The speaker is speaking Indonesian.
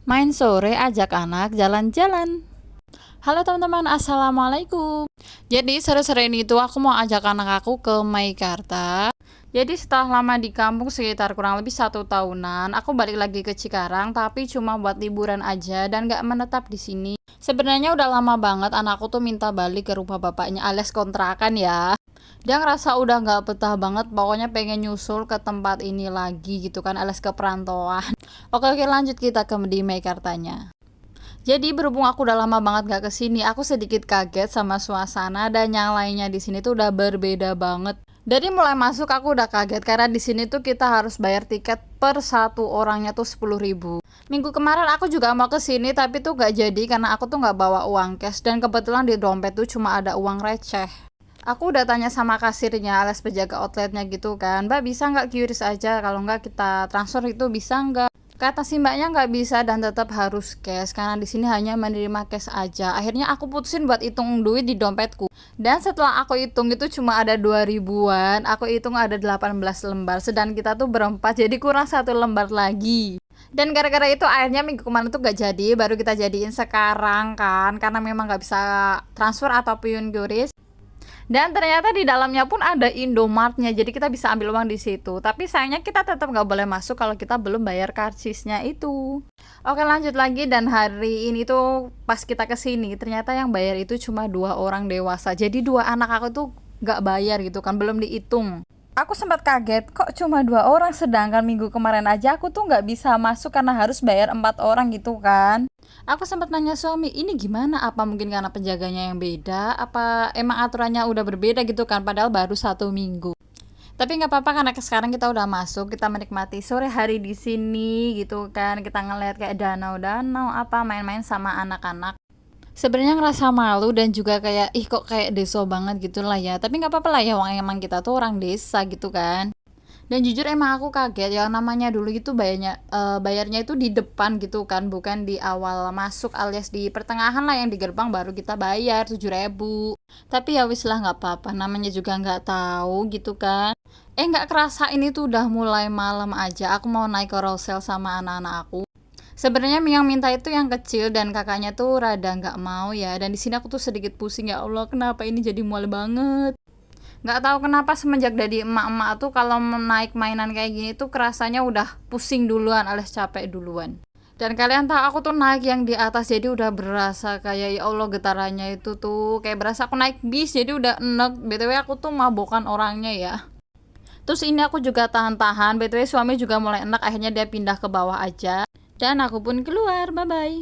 Main sore ajak anak jalan-jalan. Halo teman-teman, assalamualaikum. Jadi sore-sore ini tuh aku mau ajak anak aku ke Meikarta. Jadi setelah lama di kampung sekitar kurang lebih 1 tahunan, aku balik lagi ke Cikarang, tapi cuma buat liburan aja dan gak menetap di sini. Sebenarnya udah lama banget anakku tuh minta balik ke rumah bapaknya alias kontrakan ya. Dia ngerasa udah gak betah banget, pokoknya pengen nyusul ke tempat ini lagi gitu kan, alias ke perantauan. Oke, lanjut kita ke di Meikartanya. Jadi berhubung aku udah lama banget gak kesini, aku sedikit kaget sama suasana dan yang lainnya di sini tuh udah berbeda banget. Dari mulai masuk aku udah kaget karena di sini tuh kita harus bayar tiket per satu orangnya tuh 10.000. Minggu kemarin aku juga mau kesini tapi tuh gak jadi karena aku tuh gak bawa uang cash dan kebetulan di dompet tuh cuma ada uang receh. Aku udah tanya sama kasirnya alias penjaga outletnya gitu kan, Mbak bisa nggak QRIS aja, kalau nggak kita transfer itu bisa nggak? Kata si mbaknya nggak bisa dan tetap harus cash karena di sini hanya menerima cash aja. Akhirnya aku putusin buat hitung duit di dompetku. Dan setelah aku hitung itu cuma ada 2 ribuan, aku hitung ada 18 lembar. Sedang kita tuh berempat jadi kurang 1 lembar lagi. Dan gara-gara itu akhirnya minggu kemarin tuh gak jadi, baru kita jadiin sekarang kan, karena memang gak bisa transfer ataupun QRIS. Dan ternyata di dalamnya pun ada Indomartnya, jadi kita bisa ambil uang di situ. Tapi sayangnya kita tetap nggak boleh masuk kalau kita belum bayar karcisnya itu. Oke, lanjut lagi. Dan hari ini tuh pas kita kesini, ternyata yang bayar itu cuma 2 orang dewasa. Jadi 2 anak aku tuh nggak bayar gitu kan, belum dihitung. Aku sempat kaget, kok cuma 2 orang, sedangkan minggu kemarin aja aku tuh nggak bisa masuk karena harus bayar 4 orang gitu kan. Aku sempat nanya suami, ini gimana? Apa mungkin karena penjaganya yang beda? Apa emang aturannya udah berbeda gitu kan? Padahal baru 1 minggu. Tapi nggak apa-apa karena sekarang kita udah masuk, kita menikmati sore hari di sini gitu kan. Kita ngeliat kayak danau-danau, apa main-main sama anak-anak. Sebenarnya ngerasa malu dan juga kayak kok kayak deso banget gitu lah ya. Tapi nggak apa-apa lah ya, emang kita tuh orang desa gitu kan. Dan jujur emang aku kaget ya, namanya dulu itu bayarnya itu di depan gitu kan, bukan di awal masuk alias di pertengahan lah, yang di gerbang baru kita bayar 7.000. Tapi ya wis lah, nggak apa-apa, namanya juga nggak tahu gitu kan. Nggak kerasa ini tuh udah mulai malam aja. Aku mau naik carousel sama anak-anak aku. Sebenarnya yang minta itu yang kecil dan kakaknya tuh rada nggak mau ya. Dan di sini aku tuh sedikit pusing, ya Allah kenapa ini jadi mual banget. Nggak tahu kenapa semenjak dari emak-emak tuh kalau naik mainan kayak gini tuh kerasanya udah pusing duluan alias capek duluan. Dan kalian tahu aku tuh naik yang di atas, jadi udah berasa kayak ya Allah getarannya itu tuh kayak berasa aku naik bis, jadi udah enek. BTW aku tuh mabokan orangnya ya. Terus ini aku juga tahan-tahan, BTW suami juga mulai enak, akhirnya dia pindah ke bawah aja. Dan aku pun keluar, bye-bye.